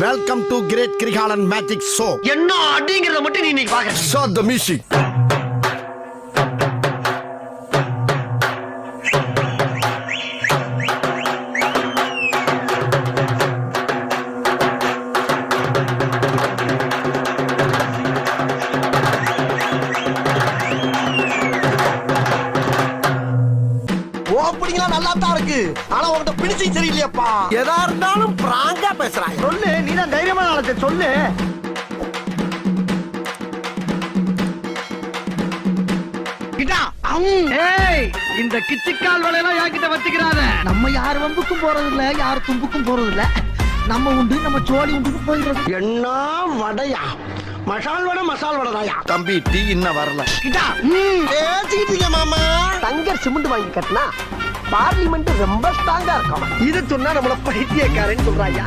Welcome to great Kirikalan magic show. என்ன அடிங்கறத மட்டும் நீ இன்னைக்கு பாக்க. Show the music. ஓப்பனிங்லாம் நல்லா தான் இருக்கு. ஆனா உன்கிட்ட பினிஷிங் சரியில்லையாப்பா. எதா இருந்தாலும் பிராங்கா பேசுறாங்க. சொல்லு, நீ தான் தைரியமான ஆளு, சொல்லு. கிட்டா. ஏய், இந்த கிச்சிக்கால் வேலையெல்லாம் யார்கிட்ட வச்சுக்கிறாத. நம்ம யார் வம்புக்கும் போறது இல்ல, யார் தும்புக்கும் போறது இல்ல. நம்ம உண்டு, நம்ம சோழி உண்டு போயிடுறது. என்ன வடையா? மசால் வடை, மசால் வடையா? தம்பி டீ இன்னும் வரல. கிட்டா. பேசிக்கிட்டீங்க மாமா. தங்கர் சிமெண்ட் வாங்கி கட்டினா பார்லிமெண்ட் ரொம்ப ஸ்ட்ராங்கா இருக்கும். இது சொன்னா நம்மள பைத்தியக்காரன்னு சொல்றாயா.